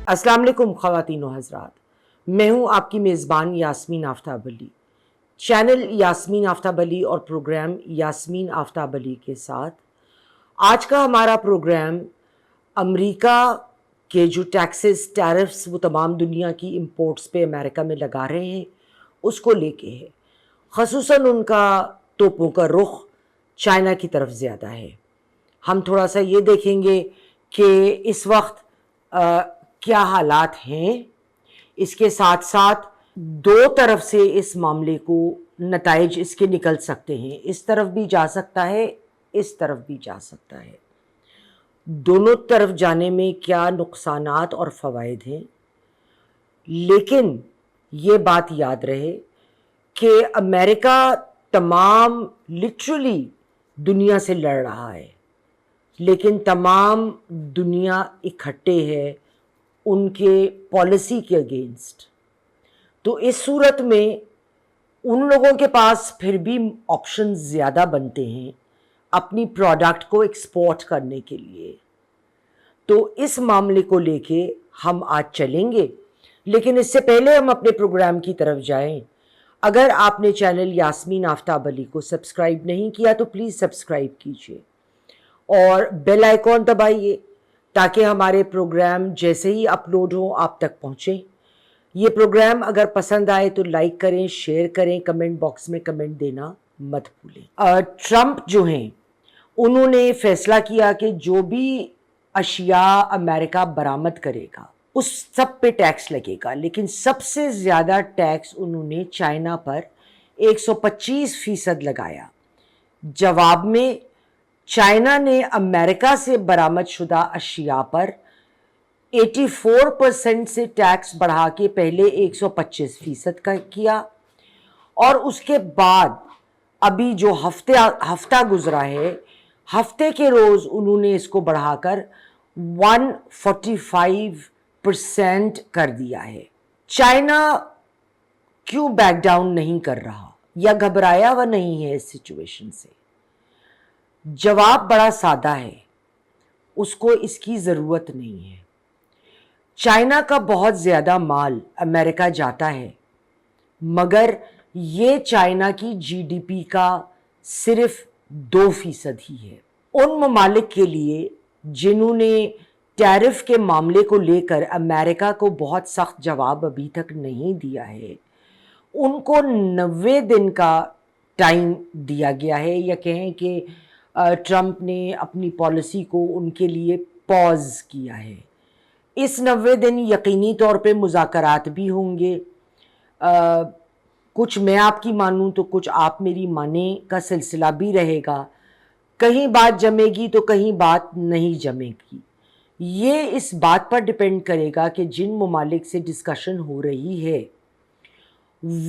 السلام علیکم خواتین و حضرات، میں ہوں آپ کی میزبان یاسمین آفتاب علی، چینل یاسمین آفتاب علی اور پروگرام یاسمین آفتاب علی کے ساتھ۔ آج کا ہمارا پروگرام امریکہ کے جو ٹیکسز، ٹیرفس وہ تمام دنیا کی امپورٹس پہ امریکہ میں لگا رہے ہیں اس کو لے کے ہے، خصوصاً ان کا توپوں کا رخ چائنا کی طرف زیادہ ہے۔ ہم تھوڑا سا یہ دیکھیں گے کہ اس وقت کیا حالات ہیں، اس کے ساتھ ساتھ دو طرف سے اس معاملے کو نتائج اس کے نکل سکتے ہیں، اس طرف بھی جا سکتا ہے، اس طرف بھی جا سکتا ہے۔ دونوں طرف جانے میں کیا نقصانات اور فوائد ہیں، لیکن یہ بات یاد رہے کہ امریکہ تمام لٹرلی دنیا سے لڑ رہا ہے، لیکن تمام دنیا اکٹھے ہے ان کے پالیسی کے اگینسٹ۔ تو اس صورت میں ان لوگوں کے پاس پھر بھی آپشن زیادہ بنتے ہیں اپنی پروڈکٹ کو ایکسپورٹ کرنے کے لیے۔ تو اس معاملے کو لے کے ہم آج چلیں گے، لیکن اس سے پہلے ہم اپنے پروگرام کی طرف جائیں۔ اگر آپ نے چینل یاسمین آفتاب علی کو سبسکرائب نہیں کیا تو پلیز سبسکرائب کیجیے اور بیل آئیکن دبائیے تاکہ ہمارے پروگرام جیسے ہی اپلوڈ ہوں آپ تک پہنچیں۔ یہ پروگرام اگر پسند آئے تو لائک کریں، شیئر کریں، کمنٹ باکس میں کمنٹ دینا مت بھولیں۔ ٹرمپ جو ہیں انہوں نے فیصلہ کیا کہ جو بھی اشیاء امریکہ برآمد کرے گا اس سب پہ ٹیکس لگے گا، لیکن سب سے زیادہ ٹیکس انہوں نے چائنا پر 125% لگایا۔ جواب میں چائنا نے امریکہ سے برآمد شدہ اشیاء پر 84% سے ٹیکس بڑھا کے پہلے 125% کا کیا، اور اس کے بعد ابھی جو ہفتہ گزرا ہے، ہفتے کے روز انہوں نے اس کو بڑھا کر 145% کر دیا ہے۔ چائنا کیوں بیک ڈاؤن نہیں کر رہا یا گھبرایا ہوا نہیں ہے اس سچویشن سے؟ جواب بڑا سادہ ہے، اس کو اس کی ضرورت نہیں ہے۔ چائنا کا بہت زیادہ مال امریکہ جاتا ہے، مگر یہ چائنا کی جی ڈی پی کا صرف 2% ہی ہے۔ ان ممالک کے لیے جنہوں نے ٹیرف کے معاملے کو لے کر امریکہ کو بہت سخت جواب ابھی تک نہیں دیا ہے، ان کو 90 دن کا ٹائم دیا گیا ہے، یا کہیں کہ ٹرمپ نے اپنی پالیسی کو ان کے لیے پاز کیا ہے۔ اس 90 دن یقینی طور پہ مذاکرات بھی ہوں گے، کچھ میں آپ کی مانوں تو کچھ آپ میری مانیں کا سلسلہ بھی رہے گا، کہیں بات جمے گی تو کہیں بات نہیں جمے گی۔ یہ اس بات پر ڈپینڈ کرے گا کہ جن ممالک سے ڈسکشن ہو رہی ہے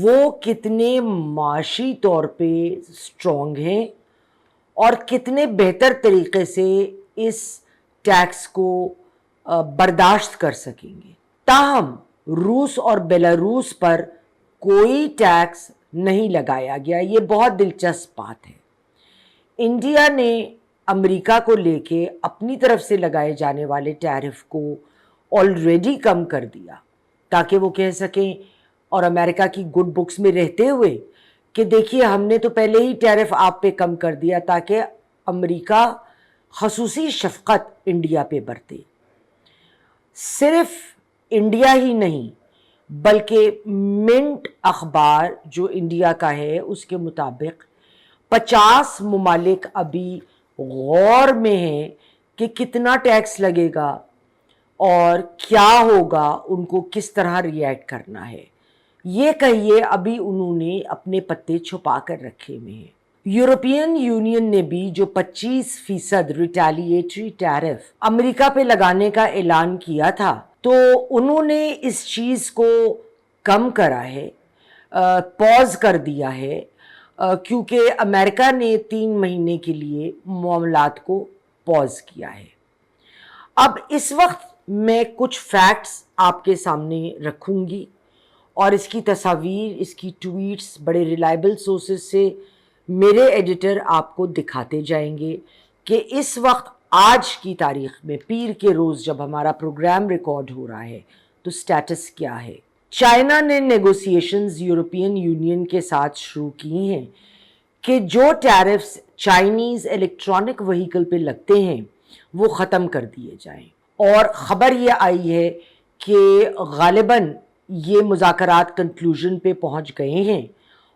وہ کتنے معاشی طور پہ سٹرونگ ہیں اور کتنے بہتر طریقے سے اس ٹیکس کو برداشت کر سکیں گے۔ تاہم روس اور بیلاروس پر کوئی ٹیکس نہیں لگایا گیا، یہ بہت دلچسپ بات ہے۔ انڈیا نے امریکہ کو لے کے اپنی طرف سے لگائے جانے والے ٹیرف کو آلریڈی کم کر دیا، تاکہ وہ کہہ سکیں اور امریکہ کی گڈ بکس میں رہتے ہوئے کہ دیکھیے ہم نے تو پہلے ہی ٹیرف آپ پہ کم کر دیا، تاکہ امریکہ خصوصی شفقت انڈیا پہ برتے۔ صرف انڈیا ہی نہیں بلکہ منٹ اخبار جو انڈیا کا ہے اس کے مطابق 50 ممالک ابھی غور میں ہیں کہ کتنا ٹیکس لگے گا اور کیا ہوگا، ان کو کس طرح ری ایکٹ کرنا ہے۔ یہ کہیے ابھی انہوں نے اپنے پتے چھپا کر رکھے ہوئے ہیں۔ یورپین یونین نے بھی جو 25% ریٹیلیٹری ٹیرف امریکہ پہ لگانے کا اعلان کیا تھا، تو انہوں نے اس چیز کو کم کرا ہے، پاز کر دیا ہے، کیونکہ امریکہ نے 3 مہینے کے لیے معاملات کو پاز کیا ہے۔ اب اس وقت میں کچھ فیکٹس آپ کے سامنے رکھوں گی اور اس کی تصاویر، اس کی ٹویٹس بڑے ریلائبل سورسز سے میرے ایڈیٹر آپ کو دکھاتے جائیں گے کہ اس وقت آج کی تاریخ میں پیر کے روز جب ہمارا پروگرام ریکارڈ ہو رہا ہے تو سٹیٹس کیا ہے؟ چائنا نے نیگوسیشنز یورپین یونین کے ساتھ شروع کی ہیں کہ جو ٹیرفز چائنیز الیکٹرانک وہیکل پہ لگتے ہیں وہ ختم کر دیے جائیں، اور خبر یہ آئی ہے کہ غالباً یہ مذاکرات کنکلوژن پہ پہنچ گئے ہیں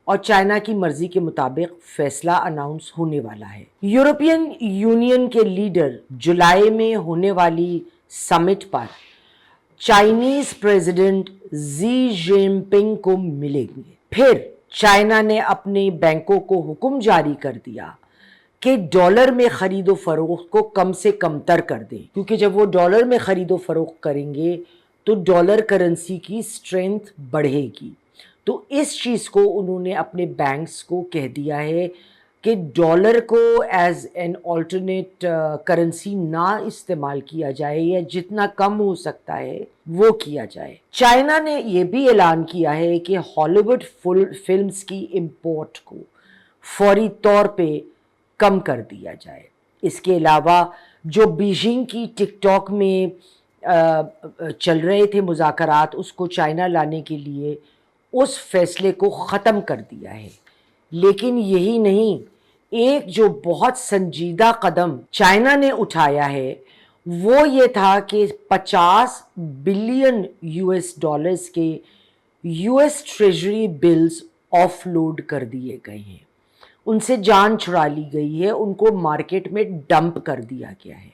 اور چائنا کی مرضی کے مطابق فیصلہ اناؤنس ہونے والا ہے۔ یورپین یونین کے لیڈر جولائی میں ہونے والی سمٹ پر چائنیز پریزیڈنٹ زی جن پنگ کو ملیں گے۔ پھر چائنا نے اپنے بینکوں کو حکم جاری کر دیا کہ ڈالر میں خرید و فروخت کو کم سے کم تر کر دیں، کیونکہ جب وہ ڈالر میں خرید و فروخت کریں گے تو ڈالر کرنسی کی سٹرینتھ بڑھے گی۔ تو اس چیز کو انہوں نے اپنے بینکس کو کہہ دیا ہے کہ ڈالر کو ایز این آلٹرنیٹ کرنسی نہ استعمال کیا جائے، یا جتنا کم ہو سکتا ہے وہ کیا جائے۔ چائنا نے یہ بھی اعلان کیا ہے کہ ہالی ووڈ فلمز کی امپورٹ کو فوری طور پہ کم کر دیا جائے۔ اس کے علاوہ جو بیجنگ کی ٹک ٹاک میں چل رہے تھے مذاکرات، اس کو چائنا لانے کے لیے اس فیصلے کو ختم کر دیا ہے۔ لیکن یہی نہیں، ایک جو بہت سنجیدہ قدم چائنا نے اٹھایا ہے وہ یہ تھا کہ 50 بلین US ڈالرز کے US treasury bills offload کر دیے گئے ہیں، ان سے جان چھڑا لی گئی ہے، ان کو مارکیٹ میں ڈمپ کر دیا گیا ہے۔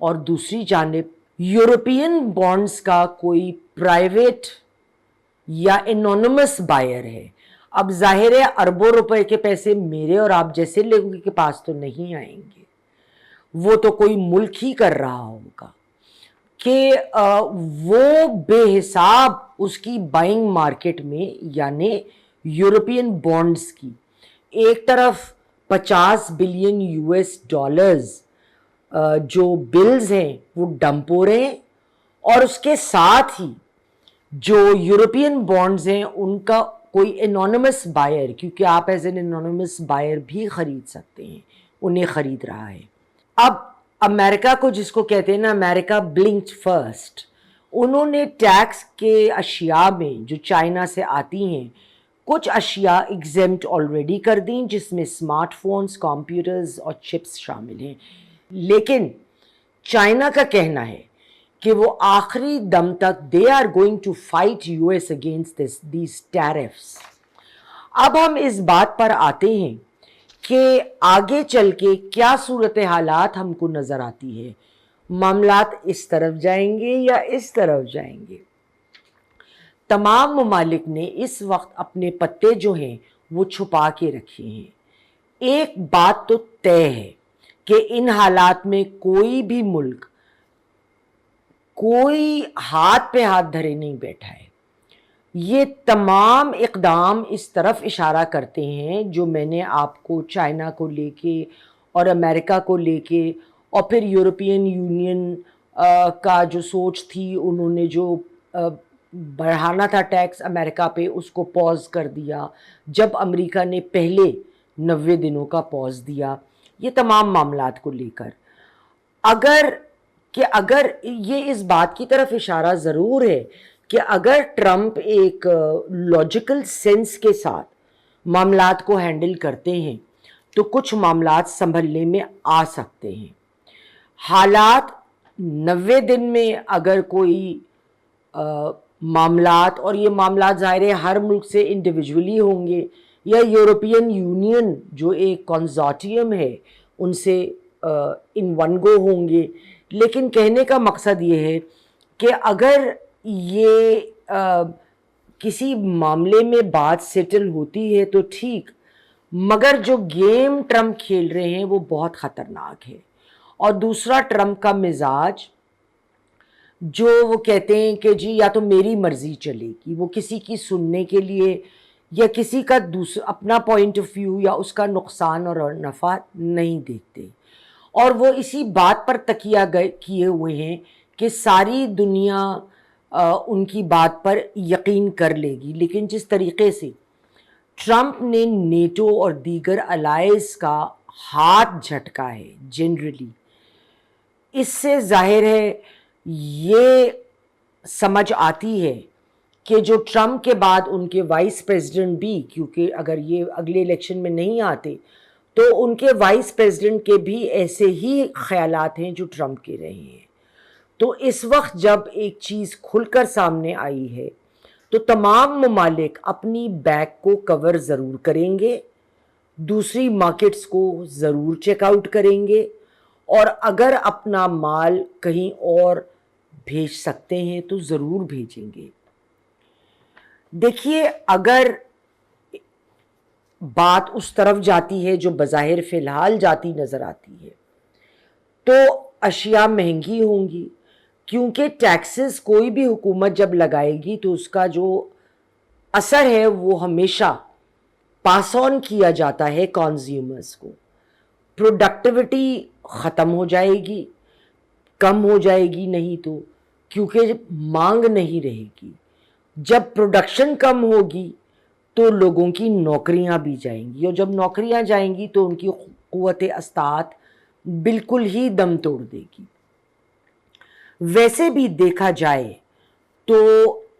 اور دوسری جانب یورپین بانڈز کا کوئی پرائیویٹ یا انونیمس بائر ہے۔ اب ظاہر ہے اربوں روپے کے پیسے میرے اور آپ جیسے لوگوں کے پاس تو نہیں آئیں گے، وہ تو کوئی ملک ہی کر رہا ہوگا کہ وہ بے حساب اس کی بائنگ مارکیٹ میں، یعنی یورپین بانڈز کی ایک طرف 50 بلین US ڈالرز جو بلز ہیں وہ ڈمپ ہو رہے ہیں، اور اس کے ساتھ ہی جو یورپین بانڈز ہیں ان کا کوئی انونیمس بائر، کیونکہ آپ ایز این انونیمس بائر بھی خرید سکتے ہیں، انہیں خرید رہا ہے۔ اب امریکہ کو، جس کو کہتے ہیں نا امریکہ بلنکڈ فرسٹ، انہوں نے ٹیکس کے اشیاء میں جو چائنا سے آتی ہیں کچھ اشیاء ایگزمپٹ آلریڈی کر دیں، جس میں اسمارٹ فونز، کمپیوٹرز اور چپس شامل ہیں۔ لیکن چائنا کا کہنا ہے کہ وہ آخری دم تک they are going to fight US against these tariffs۔ اب ہم اس بات پر آتے ہیں کہ آگے چل کے کیا صورتحالات ہم کو نظر آتی ہے، معاملات اس طرف جائیں گے یا اس طرف جائیں گے۔ تمام ممالک نے اس وقت اپنے پتے جو ہیں وہ چھپا کے رکھے ہیں۔ ایک بات تو طے ہے کہ ان حالات میں کوئی بھی ملک کوئی ہاتھ پہ ہاتھ دھرے نہیں بیٹھا ہے۔ یہ تمام اقدام اس طرف اشارہ کرتے ہیں جو میں نے آپ کو چائنا کو لے کے اور امریکہ کو لے کے اور پھر یورپین یونین کا جو سوچ تھی، انہوں نے جو بڑھانا تھا ٹیکس امریکہ پہ اس کو پاز کر دیا جب امریکہ نے پہلے 90 دنوں کا پاز دیا۔ یہ تمام معاملات کو لے کر اگر یہ اس بات کی طرف اشارہ ضرور ہے کہ اگر ٹرمپ ایک لاجیکل سینس کے ساتھ معاملات کو ہینڈل کرتے ہیں تو کچھ معاملات سنبھلنے میں آ سکتے ہیں۔ حالات 90 دن میں اگر کوئی معاملات، اور یہ معاملات ظاہر ہے ہر ملک سے انڈیویجولی ہوں گے یا یورپین یونین جو ایک کنزورٹیم ہے ان سے ان ون گو ہوں گے، لیکن کہنے کا مقصد یہ ہے کہ اگر یہ کسی معاملے میں بات سیٹل ہوتی ہے تو ٹھیک، مگر جو گیم ٹرمپ کھیل رہے ہیں وہ بہت خطرناک ہے۔ اور دوسرا ٹرمپ کا مزاج جو وہ کہتے ہیں کہ جی یا تو میری مرضی چلے گی، وہ کسی کی سننے کے لیے یا کسی کا اپنا پوائنٹ آف ویو یا اس کا نقصان اور نفع نہیں دیکھتے، اور وہ اسی بات پر تکیہ کیے ہوئے ہیں کہ ساری دنیا ان کی بات پر یقین کر لے گی۔ لیکن جس طریقے سے ٹرمپ نے نیٹو اور دیگر الائز کا ہاتھ جھٹکا ہے جنرلی، اس سے ظاہر ہے یہ سمجھ آتی ہے کہ جو ٹرمپ کے بعد ان کے وائس پریزیڈنٹ بھی، کیونکہ اگر یہ اگلے الیکشن میں نہیں آتے تو ان کے وائس پریزیڈنٹ کے بھی ایسے ہی خیالات ہیں جو ٹرمپ کے رہے ہیں. تو اس وقت جب ایک چیز کھل کر سامنے آئی ہے تو تمام ممالک اپنی بیک کو کور ضرور کریں گے، دوسری مارکیٹس کو ضرور چیک آؤٹ کریں گے، اور اگر اپنا مال کہیں اور بھیج سکتے ہیں تو ضرور بھیجیں گے. دیکھیے، اگر بات اس طرف جاتی ہے جو بظاہر فی الحال جاتی نظر آتی ہے تو اشیاء مہنگی ہوں گی، کیونکہ ٹیکسز کوئی بھی حکومت جب لگائے گی تو اس کا جو اثر ہے وہ ہمیشہ پاس آن کیا جاتا ہے کنزیومرز کو. پروڈکٹیوٹی ختم ہو جائے گی، کم ہو جائے گی نہیں تو، کیونکہ مانگ نہیں رہے گی. جب پروڈکشن کم ہوگی تو لوگوں کی نوکریاں بھی جائیں گی، اور جب نوکریاں جائیں گی تو ان کی قوت اسطاعت بالکل ہی دم توڑ دے گی. ویسے بھی دیکھا جائے تو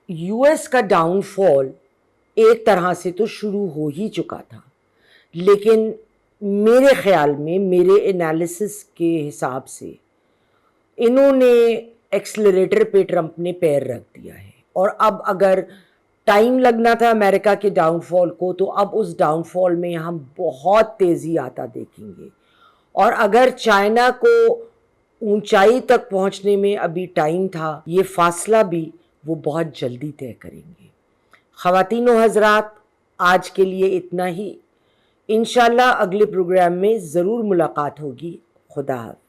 یو ایس کا ڈاؤن فال ایک طرح سے تو شروع ہو ہی چکا تھا، لیکن میرے خیال میں، میرے انالیسس کے حساب سے، انہوں نے ایکسلریٹر پہ ٹرمپ نے پیر رکھ دیا ہے. اور اب اگر ٹائم لگنا تھا امریکہ کے ڈاؤن فال کو، تو اب اس ڈاؤن فال میں ہم بہت تیزی آتا دیکھیں گے. اور اگر چائنا کو اونچائی تک پہنچنے میں ابھی ٹائم تھا، یہ فاصلہ بھی وہ بہت جلدی طے کریں گے. خواتین و حضرات، آج کے لیے اتنا ہی. انشاءاللہ اگلے پروگرام میں ضرور ملاقات ہوگی. خدا حافظ.